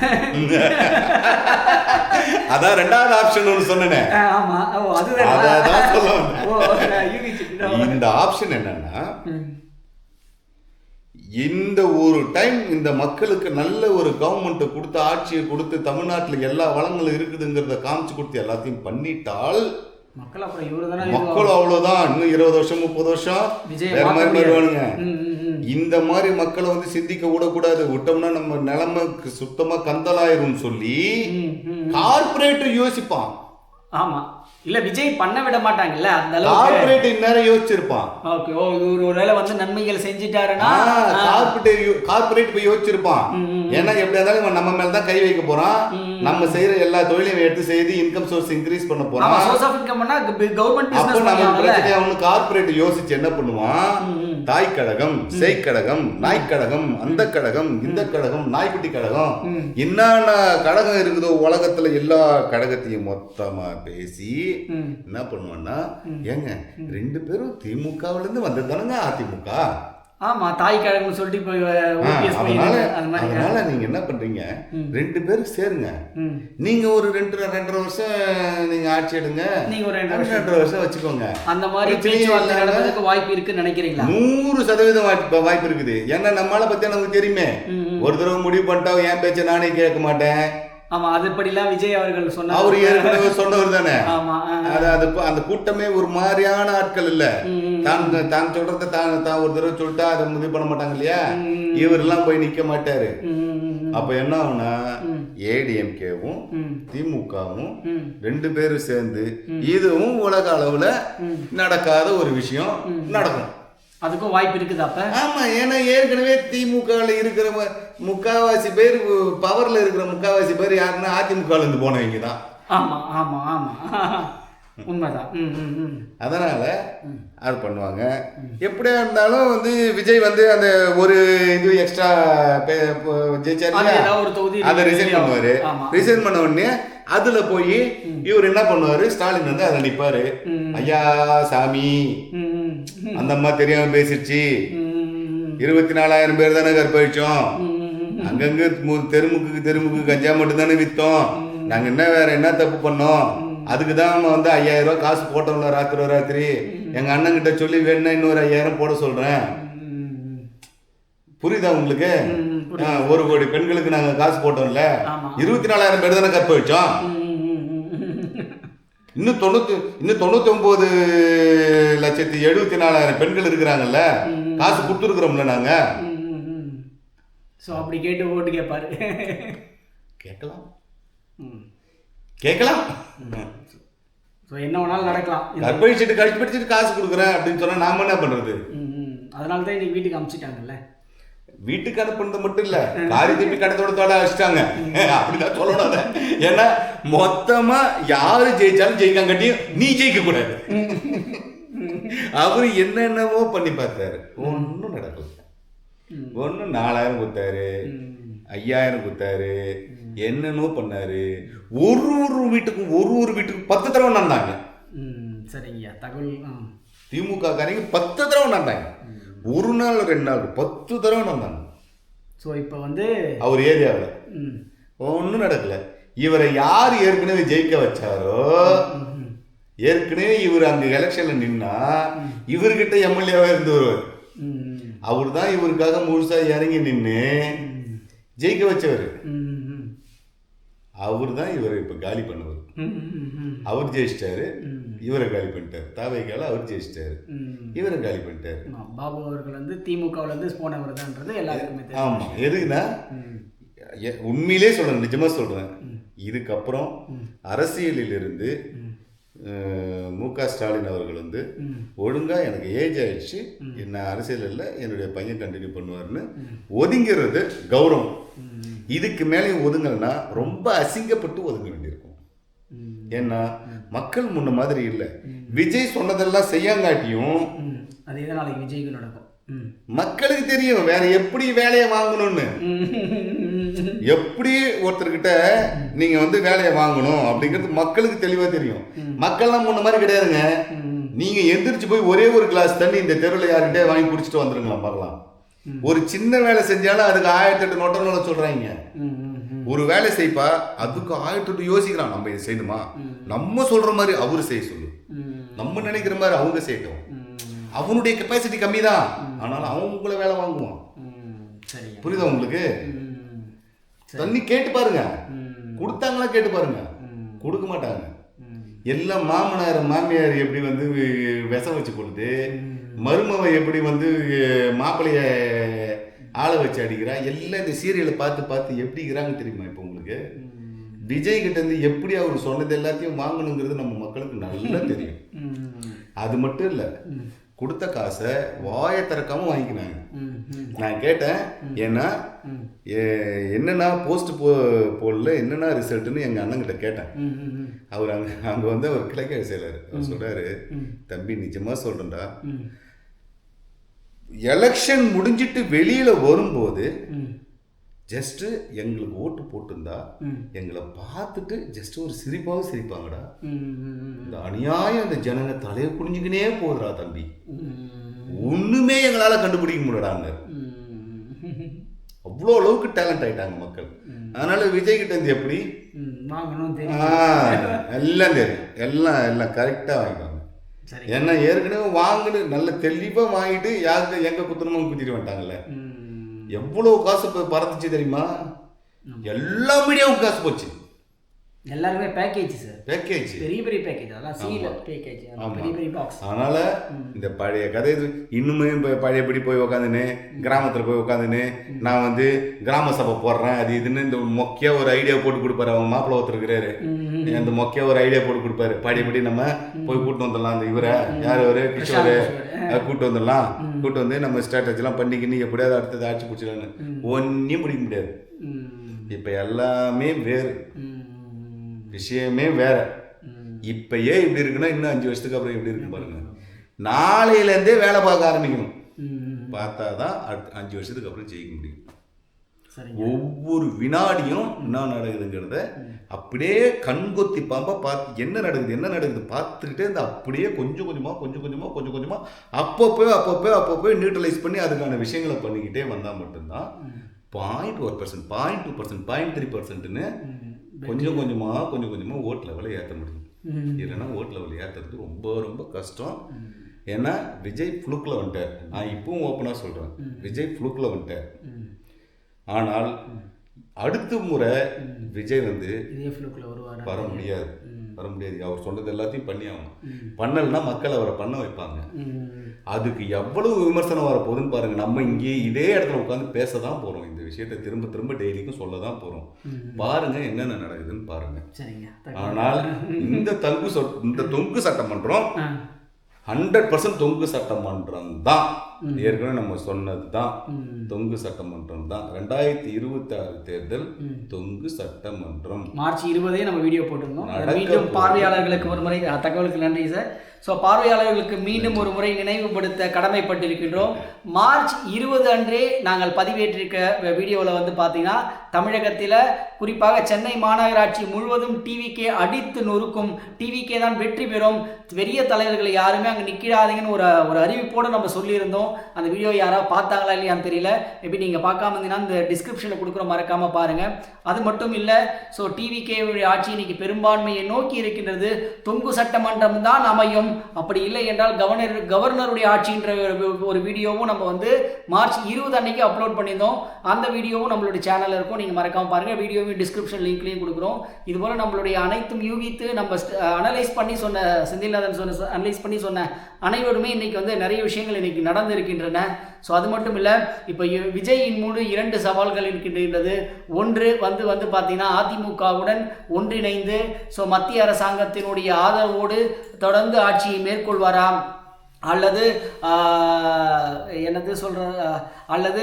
அதான் 2வது ஆப்ஷன் ஒன்று சொன்னேன். ஆமா, அதுதான் அதான் சொல்ல வந்தேன். இந்த ஆப்ஷன் என்னன்னா, இந்த ஒரு டைம் இந்த மக்களுக்கு நல்ல ஒரு கவர்மெண்ட்டை கொடுத்து, ஆட்சியை கொடுத்து, தமிழ்நாட்டில் எல்லா வளங்களும் இருக்குதுங்கிறத காமிச்சு கொடுத்து எல்லாத்தையும் பண்ணிட்டால் மக்கள் அவ்வளவுதான். இன்னும் 20 வருஷம் 30 வருஷம் வேற மாதிரி வருவானுங்க. இந்த மாதிரி மக்களை சிந்திக்க விடக்கூடாது, விட்டோம்னா நம்ம நிலைமை சுத்தமா கந்தலாயிரும் சொல்லி கார்பரேட் யோசிப்பான். ஆமா, இல்ல விஜய் பண்ண விட மாட்டாங்கல்ல அந்த அளவுக்கு. கார்ப்பரேட் இந்நேரம் யோசிச்சிருப்பான். ஓகே, ஓ இவர் ஒருவேளை நன்மைகள் செஞ்சிட்டாருன்னா கார்ப்பரேட் போய் யோசிச்சிருப்பான். ஏன்னா எப்படி இருந்தாலும் நம்ம மேல தான் கை வைக்க போறான், நம்ம செய்யற எல்லா தொழிலையும் எடுத்து செய்து இன்கம் சோர்ஸ் இன்க்ரீஸ் பண்ண போறோம். சோர்ஸ் ஆஃப் இன்கம் பண்ணா கவர்மெண்ட் பிசினஸ் பண்ணாங்கல்ல. அவனுக்கு கார்ப்பரேட் யோசிச்சு என்ன பண்ணுவான், தாய் கழகம், செய் கழகம், நாய் கழகம், அந்த கழகம், இந்த கழகம், நாய்க்குட்டி கழகம், என்னென்ன கழகம் இருக்குதோ உலகத்துல எல்லா கழகத்தையும் மொத்தமா பேசி என்ன பண்ணுவான்னா, ஏங்க 2 பேரும் திமுகவுல இருந்து வந்ததானுங்க அதிமுக. ஆமா, தாய் கழகம்னு சொல்லிட்டு அதனால நீங்க என்ன பண்றீங்க, 2 பேரும் சேருங்க, நீங்க ஒரு 2.5 வருஷம் நீங்க ஆட்சி எடுங்க, நீங்க ஒரு 2.5 வருஷம் வச்சுக்கோங்க. அந்த மாதிரி பேச்சுவார்த்தை நடக்கிறதுக்கு வாய்ப்பு இருக்குன்னு நினைக்கிறீங்களா? 100% வாய்ப்பு இருக்குது. ஏன்னா நம்மளால பத்தி நமக்கு தெரியுமே, ஒரு தடவை முடிவு பண்ணிட்டா என் பேச்ச நானே கேட்க மாட்டேன், ஆமா அதுபடிலாம் விஜய் அவர்கள் சொன்னார். அவர் ஏற்கனவே சொன்னவர் தானே. ஆமா அது அந்த கூட்டமே ஒரு மாதிரியான ஆட்கள் இல்ல. தான் சொல்றத தான் ஒரு தடவை சொல்லிட்டா அதை இது பண்ண மாட்டாங்க இல்லையா. இவரெல்லாம் போய் நிக்க மாட்டாரு. அப்ப என்ன ஆகுனா ஏடிஎம்கேவும் திமுகவும் 2 பேரும் சேர்ந்து இதுவும் உலக அளவுல நடக்காத ஒரு விஷயம் நடக்கும். அதுக்கும் வாய்ப்பு இருக்குது அப்ப. ஆமா, ஏன்னா ஏற்கனவே திமுகவில் இருக்கிற முக்காவாசி பேர் பவர்ல இருக்கிற முக்காவாசி பேர் யாருன்னா அதிமுகல இருந்து போனவங்க தான். ஆமா ஆமா ஆமா உண்மைதான். அதனால அது பண்ணுவாங்க. எப்படியா இருந்தாலும் வந்து விஜய் வந்து அந்த ஒரு இது எக்ஸ்ட்ரா ஜெயிச்சாரு, அதை ரிசைன் பண்ணுவாரு. ரிசைன் பண்ண உடனே அதுல போய் இவர் என்ன பண்ணுவாரு, ஸ்டாலின் வந்து அதை நிப்பாரு. ஐயா சாமி அந்த அம்மா தெரியாம பேசிருச்சு, 24,000 பேர் தானே கற்பழிச்சோம், அங்கங்க தெருமுக்கு கஞ்சா மட்டும் தானே வித்தோம், நாங்க என்ன வேற என்ன தப்பு பண்ணோம், அதுக்கு தான் வந்து 5,000 ரூபாய் காசு போட்டோம்ல ராத்திரி எங்க அண்ணன் கிட்ட சொல்லி வேணும்னா இன்னொரு 5,000 போட சொல்றேன். புரியுதா உங்களுக்கு? 1 கோடி பெண்களுக்கு நாங்க காசு போட்டோம்ல, 24,000 பேர் தானே கற்பழிச்சோம், இன்னும் 99,74,000 பெண்கள் இருக்கிறாங்கல்ல, காசு கொடுத்துருக்குறோம்ல நாங்க. அப்படி கேட்டு ஓட்டு கேட்பாரு. கேட்கலாம் என்ன வேணாலும் நடக்கலாம். கழிச்சு காசு கொடுக்குறேன் அப்படின்னு சொன்னா நாம என்ன பண்றது? அதனால தான் இன்னைக்கு வீட்டுக்கு அனுப்பிச்சிட்டாங்கல்ல. வீட்டுக்கு அனுப்புறது மட்டும் இல்ல, காரி திருப்பி கடத்தோட வச்சுட்டாங்க அப்படிதான் சொல்லணும். ஏன்னா மொத்தமா யாரு ஜெயிச்சாலும் ஜெயிக்காங்கட்டியும் நீ ஜெயிக்க கூடாது. அவரு என்னென்னவோ பண்ணி பார்த்தாரு, ஒன்னும் நடக்கல. 4,000 கொடுத்தாரு, 5,000 கொடுத்தாரு, என்னென்னோ பண்ணாரு. ஒரு வீட்டுக்கும் 10 தடவை நடந்தாங்க. சரிங்க தகவல். திமுக காரங்க 10 தடவை நடந்தாங்க. 1 நாள் 2 நாள் 10 தடவை நடந்தாங்க. இப்போ வந்து அவர் ஏரியாவில் ஒன்றும் நடக்கல. இவரை யார் ஏற்கனவே ஜெயிக்க வச்சாரோ, ஏற்கனவே இவர் அங்க எலெக்ஷன்ல நின்னா இவர்கிட்ட எம்எல்ஏவா இருந்து வருவார். அவர் தான் இவருக்காக முழுசா இறங்கி நின்று ஜெயிக்க வச்சவர். அவர் தான் இவரை இப்ப காலி பண்ணவர். அவர் ஜெயிச்சிட்டாரு, இவரை காலி பண்ணிட்டாரு. தாவைக்கால அவர் ஜெயிச்சிட்டாரு, இவரை காலி பண்ணிட்டாரு. பாபு அவர்கள் வந்து திமுகவுல இருந்து போனவர் தான்ன்றது எல்லாருக்குமே தெரியும். ஆமா, எதுக்குன்னா உண்மையிலே சொல்றேன், நிஜமா சொல்றேன், இதுக்கப்புறம் அரசியலில் இருந்து மு.க. ஸ்டாலின் அவர்கள் வந்து ஒழுங்கா எனக்கு ஏஜ் ஆயிடுச்சு, என்ன அரசியல் இல்லை, என்னுடைய பையன் கண்டினியூ பண்ணுவார்னு ஒதுங்கிறது கௌரவம். இதுக்கு மேலே ஒதுங்கலைன்னா ரொம்ப அசிங்கப்பட்டு ஒதுங்க வேண்டியிருக்கும். ஏன்னா மக்கள் முன்ன மாதிரி இல்லை. விஜய் சொன்னதெல்லாம் செய்யாங்காட்டியும் அதே நாளைக்கு விஜய்க்கு நடக்கும். மக்களுக்கு தெரியும் வேற எப்படி வேலையை வாங்கணும்னு, எப்படி ஒருத்தர்கிட்ட நீங்க வந்து வேலையை வாங்கணும் அப்படிங்கிறது மக்களுக்கு தெளிவா தெரியும். மக்கள்லாம் முன்ன மாதிரி கிடையாதுங்க. நீங்க எந்திரிச்சு போய் ஒரே ஒரு கிளாஸ் தண்ணி இந்த தெருவில் யாருக்கிட்டே வாங்கி குடிச்சிட்டு வந்துருங்களா பார்க்கலாம். ஒரு சின்ன வேலை செஞ்சாலும் அதுக்கு 1008 நோட்டங்களை சொல்றாங்க. ஒரு வேலை செய்ப்பா, அதுக்கு 1008 யோசிக்கிறான். நம்ம இதை செய்யணுமா, நம்ம சொல்ற மாதிரி அவரு செய்ய சொல்லு, நம்ம நினைக்கிற மாதிரி அவங்க செய்யட்டும். அவனுடைய கெப்பாசிட்டி கம்மி தான், ஆனாலும் அவன் உங்களை வேலை வாங்குவான். புரியுதா உங்களுக்கு? தண்ணி கேட்டு பாருங்க, கொடுத்தாங்களா கேட்டு பாருங்க, கொடுக்க மாட்டாங்க. எல்லாம் மாமியார் எப்படி வந்து விஷம் வச்சு கொடுத்து, மருமவை எப்படி வந்து மாப்பிள்ளைய ஆளை வச்சு அடிக்கிறா, எல்லாம் இந்த சீரியலை பார்த்து எப்படி இருக்கிறாங்க தெரியுமா? இப்போ உங்களுக்கு விஜய் கிட்ட இருந்து எப்படி அவர் சொன்னது எல்லாத்தையும் வாங்கணுங்கிறது நம்ம மக்களுக்கு நல்லா தெரியும். அது மட்டும் இல்லை, கொடுத்த காசை வாயை திறக்காம வாங்கிக்கினாங்க. நான் கேட்டேன், ஏன்னா என்னென்னா போஸ்ட் போடல, என்னென்னா ரிசல்ட்னு எங்கள் அண்ணங்கிட்ட கேட்டேன். அவர் அங்கே வந்து அவர் கிழக்கு செயலர். அவர் சொல்கிறாரு, தம்பி நிஜமாக சொல்கிறேன்டா, எலெக்ஷன் முடிஞ்சிட்டு வெளியில் வரும்போது ஜஸ்ட்டு எங்களுக்கு ஓட்டு போட்டிருந்தா எங்களை பார்த்துட்டு ஜஸ்ட் ஒரு சிரிப்பாகவும் சிரிப்பாங்கடா. இந்த அநியாயம் இந்த ஜனங்க தலையை குடிஞ்சுக்கினே போகுதுடா தம்பி, ஒன்றுமே எங்களால் கண்டுபிடிக்க முடியடாங்க. அவ்வளோ அளவுக்கு டேலண்ட் ஆகிட்டாங்க மக்கள். அதனால விஜய் கிட்ட இருந்து எப்படி எல்லாம் தெரியும், எல்லாம் கரெக்டாக வாங்கிடுவாங்க. ஏன்னா ஏற்கனவே வாங்கிட்டு நல்ல தெளிவாக வாங்கிட்டு யாருக்கு எங்கே குத்துறமோ குத்திட்டு வந்துட்டாங்கல்ல. எவ்வளோ காசு இப்போ பறந்துச்சு தெரியுமா? எல்லா மீடியாவும் காசு போச்சு. எல்லாருமே பேக்கேஜ் சார், பேக்கேஜ், பெரிய பெரிய பேக்கேஜ், அதெல்லாம் சீல பேக்கேஜ், பெரிய பெரிய பாக்ஸ். அதனால இந்த பழைய கதை இன்னுமே இப்போ பழையபடி போய் உக்காந்துன்னு கிராமத்தில் போய் உட்காந்துன்னு நான் வந்து கிராம சபை போடுறேன் அது இதுன்னு இந்த மொக்கையா ஒரு ஐடியா போட்டு கொடுப்பாரு. அவங்க மாப்பிள்ளை ஒருத்தருக்கிறாரு, அந்த மொக்கையா ஒரு ஐடியா போட்டு கொடுப்பாரு. பழையபடி நம்ம போய் கூட்டு வந்துடலாம், அந்த இவரை யார் ஒரு கிஷோரு கூட்டு வந்துடலாம், கூட்டு வந்து நம்ம ஸ்ட்ராட்டஜிலாம் பண்ணிக்கின்னு எப்படியாவது அடுத்தது ஆட்சி பிடிச்சிடலான்னு ஒன்றையும் பிடிக்க முடியாது. இப்போ எல்லாமே வேறு, விஷயமே வேற. இப்பயே இப்படி இருக்குன்னா இன்னும் 5 வருஷத்துக்கு அப்புறம் எப்படி இருக்கு பாருங்க. நாளையிலேருந்தே வேலை பார்க்க ஆரம்பிக்கணும், பார்த்தா தான் 5 வருஷத்துக்கு அப்புறம் ஜெயிக்க முடியும். ஒவ்வொரு வினாடியும் என்ன நடக்குதுங்கிறத அப்படியே கண்கொத்தி பாம்பா பார்த்து என்ன நடக்குது பார்த்துக்கிட்டே இந்த அப்படியே கொஞ்சம் கொஞ்சமாக அப்பப்போ நியூட்ரலைஸ் பண்ணி அதுக்கான விஷயங்களை பண்ணிக்கிட்டே வந்தால் மட்டும்தான் 0.1%, 0.2%, 0.3%ன்னு கொஞ்சம் கொஞ்சமாக ஓட் லெவலை ஏற்ற முடியும். இல்லைன்னா ஓட் லெவல் ஏற்றுறது ரொம்ப ரொம்ப கஷ்டம். ஏன்னா விஜய் ஃப்ளூக்கில் வந்துட்டார். நான் இப்பவும் ஓப்பனாக சொல்கிறேன், விஜய் ஃப்ளூக்கில் வந்துட்டார். ஆனால் அடுத்த முறை விஜய் வந்து வர முடியாது. அவர் சொன்னது எல்லாத்தையும் பண்ணி ஆகணும். பண்ணலைன்னா மக்கள் அவரை பண்ண வைப்பாங்க. அதுக்கு எவ்வளவு விமர்சனம் வரப்போகுதுன்னு பாருங்க. நம்ம இங்கே இதே இடத்துல உட்காந்து பேச தான் போகிறோம், இந்த விஷயத்தை திரும்ப திரும்ப டெய்லிக்கும் சொல்ல தான் போகிறோம். பாருங்க என்னென்ன நடக்குதுன்னு பாருங்க. ஆனால் இந்த தொங்கு சட்டமன்றம் 100% தொங்கு சட்டமன்றம் தான். ஏற்கனவே நம்ம சொன்னது தான், தொங்கு சட்டமன்றம் தான். 2026 தேர்தல் தொங்கு சட்டமன்றம். மார்ச் 20 நம்ம வீடியோ போட்டிருந்தோம். மீண்டும் பார்வையாளர்களுக்கு ஒரு முறை தகவலுக்கு நன்றி சார். ஸோ பார்வையாளர்களுக்கு மீண்டும் ஒரு முறை நினைவுபடுத்த கடமைப்பட்டிருக்கின்றோம். மார்ச் 20 அன்றே நாங்கள் பதிவேற்றிருக்க வீடியோவில் வந்து பார்த்தீங்கன்னா தமிழகத்தில் குறிப்பாக சென்னை மாநகராட்சி முழுவதும் டிவிகே அடித்து நொறுக்கும், டிவிகே தான் வெற்றி பெறும், பெரிய தலைவர்கள் யாருமே அங்கே நிற்கிறாதீங்கன்னு ஒரு அறிவிப்போடு நம்ம சொல்லியிருந்தோம். அந்த வீடியோ யாராவது பார்த்தாங்களா இல்லையான்னு தெரியல. எப்படி நீங்கள் பார்க்காம இருந்தீங்கன்னா இந்த டிஸ்கிரிப்ஷனில் கொடுக்குற மறக்காமல் பாருங்கள். அது மட்டும் இல்லை, ஸோ டிவிகேவுடைய ஆட்சி இன்னைக்கு பெரும்பான்மையை நோக்கி இருக்கின்றது. தொங்கு சட்டமன்றம் தான் அமையும். அப்படி இல்லை என்றால் கவர்னருடைய ஆட்சின்ற ஒரு வீடியோவும் நம்ம வந்து மார்ச் 20 அன்னைக்கு அப்லோட் பண்ணியிருந்தோம். அந்த வீடியோவும் நம்மளுடைய சேனலில் இருக்கும், நீங்கள் மறக்காமல் பாருங்கள். வீடியோவும் டிஸ்கிரிப்ஷன் லிங்க்லையும் கொடுக்குறோம். இதுபோல் நம்மளுடைய அனைத்தும் யூகித்து நம்ம அனலைஸ் பண்ணி சொன்ன செந்தில்நாதன் அனலைஸ் பண்ணி சொன்ன அனைவருமே இன்றைக்கி வந்து நிறைய விஷயங்கள் இன்றைக்கி நடந்திருக்கின்றன. ஸோ அது மட்டும் இல்லை, இப்போ விஜயின் மூடு 2 சவால்கள் இருக்கின்றது. ஒன்று வந்து பார்த்தீங்கன்னா அதிமுகவுடன் ஒன்றிணைந்து ஸோ மத்திய அரசாங்கத்தினுடைய ஆதரவோடு தொடர்ந்து ஆட்சியை மேற்கொள்வாராம், அல்லது என்னது அல்லது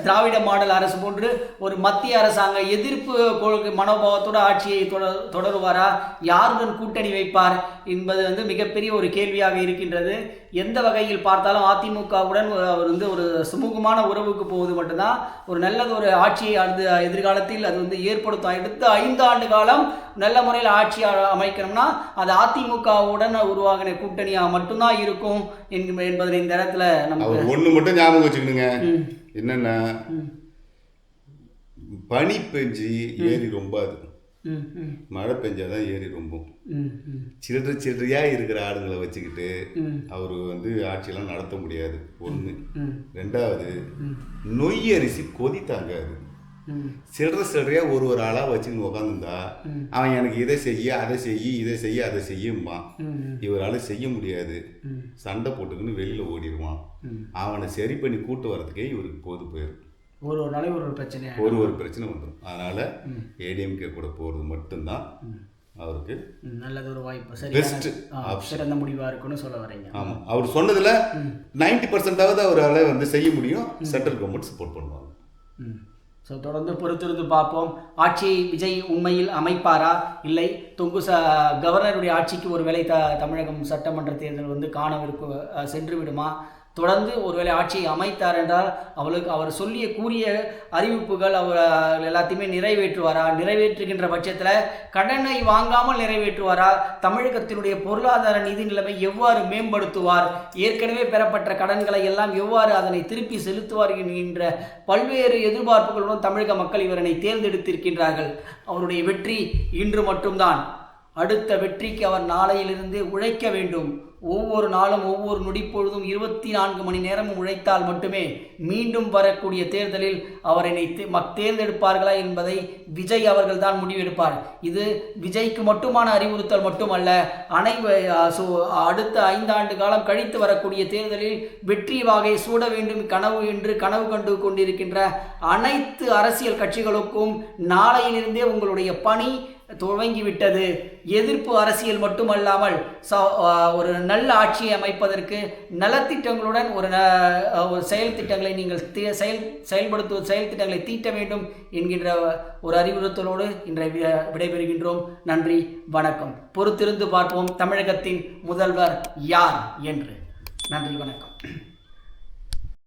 திராவிட மாடல் அரசு போன்று ஒரு மத்திய அரசாங்க எதிர்ப்பு மனோபாவத்தோட ஆட்சியை தொடருவாரா, யாருடன் கூட்டணி வைப்பார் என்பது வந்து மிகப்பெரிய ஒரு கேள்வியாக இருக்கின்றது. எந்த வகையில் பார்த்தாலும் அதிமுகவுடன் அவர் வந்து ஒரு சுமூகமான உறவுக்கு போவது மட்டும்தான் ஒரு நல்லது ஒரு ஆட்சியை எதிர்காலத்தில் அது வந்து ஏற்படுத்தும். அடுத்த 5 ஆண்டு காலம் நல்ல முறையில் ஆட்சி அமைக்கணும்னா அது அதிமுகவுடன் உருவாகின கூட்டணியாக மட்டும்தான் இருக்கும் என்பதை இந்த இடத்துல நம்ம ஒன்று மட்டும் ஞாபகம் வச்சுக்கணுங்க. என்னன்னா பனி பெஞ்சு ஏரி ரொம்ப, அது மழை பெஞ்சாதான் ஏரி ரொம்ப. சில்லறையா இருக்கிற ஆளுங்களை வச்சுக்கிட்டு அவரு வந்து ஆட்சியெல்லாம் நடத்த முடியாது. ஒன்று. 2வது, நொய் அரிசி கொதி தாங்காது. சில்லறையா ஒரு ஆளா வச்சுன்னு உட்காந்துருந்தா அவன் எனக்கு இதை செய்ய அதை செய்யுமா, இவரால் செய்ய முடியாது, சண்டை போட்டுக்குன்னு வெளியில ஓடிடுவான். அவனை சரி பண்ணி கூட்டு வரதுக்கே இவருக்கு போயிடும். ஒரு நாளைக்கு ஒரு பிரச்சனை வந்துடும். அதனால ஏடிஎம்கே கூட போறது மட்டும்தான் அவருக்கு நல்லது ஒரு வாய்ப்பு, சிறந்த முடிவா இருக்குன்னு சொல்ல வரீங்க. ஆமா, அவர் சொன்னதுல 90% அவரால் வந்து செய்ய முடியும். சென்ட்ரல் கவர்மெண்ட் சப்போர்ட் பண்ணுவாங்க. ஸோ தொடர்ந்து பொறுத்திருந்து பார்ப்போம். ஆட்சியை விஜய் உண்மையில் அமைப்பாரா, இல்லை கவர்னருடைய ஆட்சிக்கு ஒருவேளை தமிழகம் சட்டமன்ற தேர்தல் வந்து சென்று விடுமா, தொடர்ந்து ஒருவேளை ஆட்சியை அமைத்தார் என்றால் அவர் கூறிய அறிவிப்புகள் அவர் எல்லாத்தையுமே நிறைவேற்றுவாரா, நிறைவேற்றுகின்ற பட்சத்தில் கடனை வாங்காமல் நிறைவேற்றுவாரா, தமிழகத்தினுடைய பொருளாதார நிதி நிலைமை எவ்வாறு மேம்படுத்துவார், ஏற்கனவே பெறப்பட்ட கடன்களை எல்லாம் எவ்வாறு அதனை திருப்பி செலுத்துவார் என்கின்ற பல்வேறு எதிர்பார்ப்புகளுடன் தமிழக மக்கள் இவரனை தேர்ந்தெடுத்திருக்கின்றார்கள். அவருடைய வெற்றி இன்று மட்டும்தான். அடுத்த வெற்றிக்கு அவர் நாளையிலிருந்து உழைக்க வேண்டும். ஒவ்வொரு நாளும் ஒவ்வொரு நொடிப்பொழுதும் 24 மணி நேரமும் உழைத்தால் மட்டுமே மீண்டும் வரக்கூடிய தேர்தலில் அவரை தேர்ந்தெடுப்பார்களா என்பதை விஜய் அவர்கள் தான் முடிவெடுப்பார். இது விஜய்க்கு மட்டுமான அறிவுறுத்தல் மட்டுமல்ல, அடுத்த 5 ஆண்டு காலம் கழித்து வரக்கூடிய தேர்தலில் வெற்றி வாகை சூட வேண்டும் கனவு என்று கனவு கண்டு கொண்டிருக்கின்ற அனைத்து அரசியல் கட்சிகளுக்கும் நாளையிலிருந்தே உங்களுடைய பணி துவங்கிவிட்டது. எதிர்ப்பு அரசியல் மட்டுமல்லாமல் ஒரு நல்ல ஆட்சியை அமைப்பதற்கு நலத்திட்டங்களுடன் ஒரு செயல் திட்டங்களை நீங்கள் செயல் திட்டங்களை தீட்ட வேண்டும் என்கின்ற ஒரு அறிவுறுத்தலோடு இன்றைய விடைபெறுகின்றோம். நன்றி, வணக்கம். பொறுத்திருந்து பார்ப்போம் தமிழகத்தின் முதல்வர் யார் என்று. நன்றி, வணக்கம்.